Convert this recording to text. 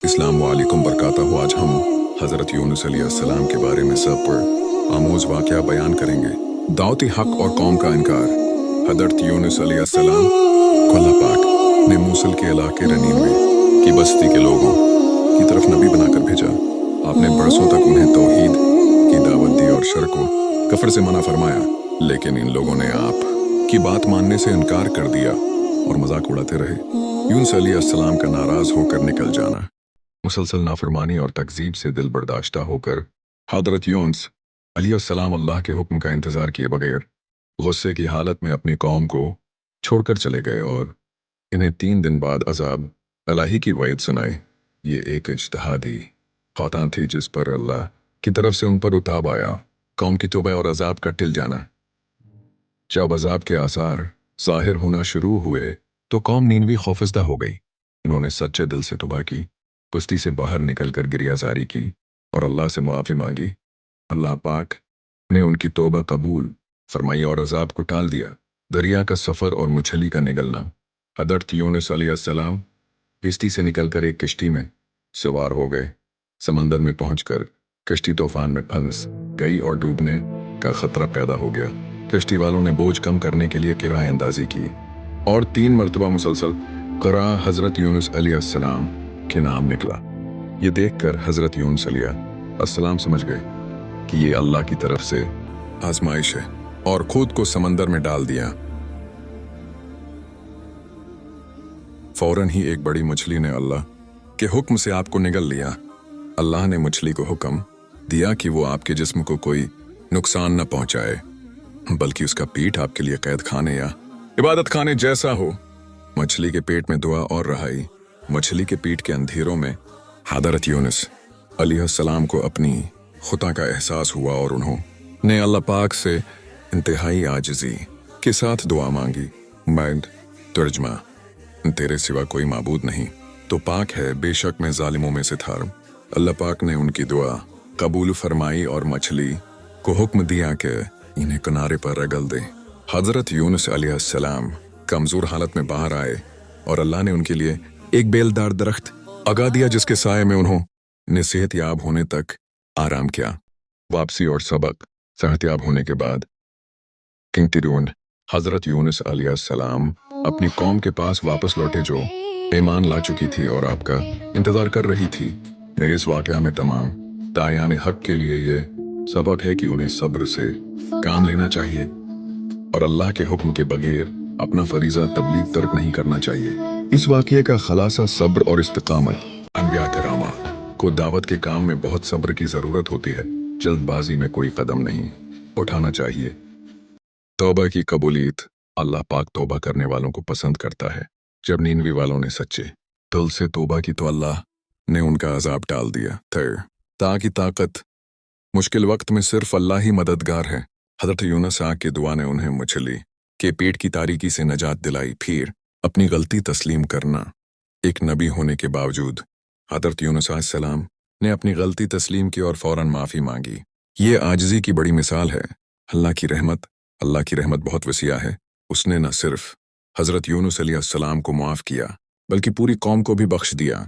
अस्सलाम वालेकुम बरकातहू। आज हम हज़रत यूनुस अलैहिस्सलाम के बारे में सब पर आमोज वाक़या बयान करेंगे। दावती हक और कौम का इनकार। हज़रत यूनुस अलैहिस्सलाम को अल्लाह पाक ने मूसल के इलाके रनीनवे की बस्ती के लोगों की तरफ नबी बनाकर भेजा। आपने बरसों तक उन्हें तौहीद की दावत दी और शर को कफर से मना फरमाया, लेकिन इन लोगों ने आप की बात मानने से इनकार कर दिया और मजाक उड़ाते रहे। यूनुस अलैहिस्सलाम का नाराज होकर निकल जाना। मुसलसल नाफरमानी और तकजीब से दिल बर्दाश्ता होकर हज़रत यूनुस अलैहिस्सलाम अल्लाह के हुक्म का इंतज़ार किए बगैर गुस्से की हालत में अपनी कौम को छोड़कर चले गए और इन्हें 3 दिन बाद अजाब इलाही की वईद सुनाई। ये एक इज्तिहादी खता थी जिस पर अल्लाह की तरफ से उन पर उताब आया। कौम की तौबा और अजाब का टिल जाना। जब अजाब के आसार ज़ाहिर होना शुरू हुए तो कौम नीनवी खौफजदा हो गई। उन्होंने सच्चे दिल से तौबा की, बस्ती से बाहर निकलकर गिरियाजारी की और अल्लाह से मुआफ़ी मांगी। अल्लाह पाक ने उनकी तौबा कबूल फरमाई और अजाब को टाल दिया। दरिया का सफ़र और मछली का निगलना। हज़रत यूनुस अलैहिस्सलाम किश्ती से निकलकर एक किश्ती में सवार हो गए। समंदर में पहुंचकर किश्ती तूफान में फंस गई और डूबने का खतरा पैदा हो गया। किश्ती वालों ने बोझ कम करने के लिए किराए अंदाजी की और 3 मरतबा मुसलसल क़रा हज़रत यूनुस अलैहिस्सलाम के नाम निकला। ये देखकर हज़रत यूनुस अलैहिस्सलाम समझ गए कि ये अल्लाह की तरफ से आजमाइश है और खुद को समंदर में डाल दिया। फौरन ही एक बड़ी मछली ने अल्लाह के हुक्म से आपको निगल लिया। अल्लाह ने मछली को हुक्म दिया कि वो आपके जिस्म को कोई नुकसान न पहुंचाए, बल्कि उसका पीठ आपके लिए कैद खाने या इबादत खाने जैसा हो। मछली के पेट में दुआ और रहाई। मछली के पीठ के अंधेरों में हज़रत यूनुस अलैहिस्सलाम को अपनी खुदा का एहसास हुआ और उन्होंने अल्लाह पाक से इंतहाई आजिज़ी के साथ दुआ मांगी। मैं तर्जमा, तेरे सिवा कोई माबूद नहीं तो पाक है, बेशक मैं जालिमों में से था। अल्लाह पाक ने उनकी दुआ कबूल फरमाई और मछली को हुक्म दिया कि इन्हें किनारे पर रगल दे। हज़रत यूनुस अलैहिस्सलाम कमज़ोर हालत में बाहर आए और अल्लाह ने उनके लिए एक बेलदार दरख्त उगा दिया जिसके साये में उन्होंने सेहतयाब होने तक आराम किया। वापसी और सबक। सेहतयाब होने के बाद किंगतिरून हज़रत यूनुस अलैहिस्सलाम अपनी कौम के पास वापस लौटे जो ईमान ला चुकी थी और आपका इंतज़ार कर रही थी। इस वाक़या में तमाम दायाने हक के लिए ये सबक है कि उन्हें सब्र से काम लेना चाहिए और अल्लाह के हुक्म के बगैर अपना फरीज़ा तबलीग तर्क नहीं करना चाहिए। इस वाक़ये का खलासा सब्र और इस्तिक़ामत। अनबिया किरामा को दावत के काम में बहुत सब्र की ज़रूरत होती है। जल्दबाजी में कोई कदम नहीं उठाना चाहिए। तौबा की कबूलियत। अल्लाह पाक तौबा करने वालों को पसंद करता है। जब नीनवी वालों ने सच्चे दिल से तौबा की तो अल्लाह ने उनका अजाब टाल दिया। ताकि ताकत मुश्किल वक्त में सिर्फ अल्लाह ही मददगार है। हज़रत यूनुस की दुआ ने उन्हें मछली के पेट की तारीकी से नजात दिलाई। फिर अपनी गलती तस्लीम करना। एक नबी होने के बावजूद हज़रत यूनुस अलैहिस्सलाम ने अपनी गलती तस्लीम की और फौरन माफ़ी मांगी। ये आजिज़ी की बड़ी मिसाल है। अल्लाह की रहमत बहुत वसीआ है। उसने न सिर्फ हज़रत यूनुस अलैहिस्सलाम को माफ़ किया बल्कि पूरी कौम को भी बख्श दिया।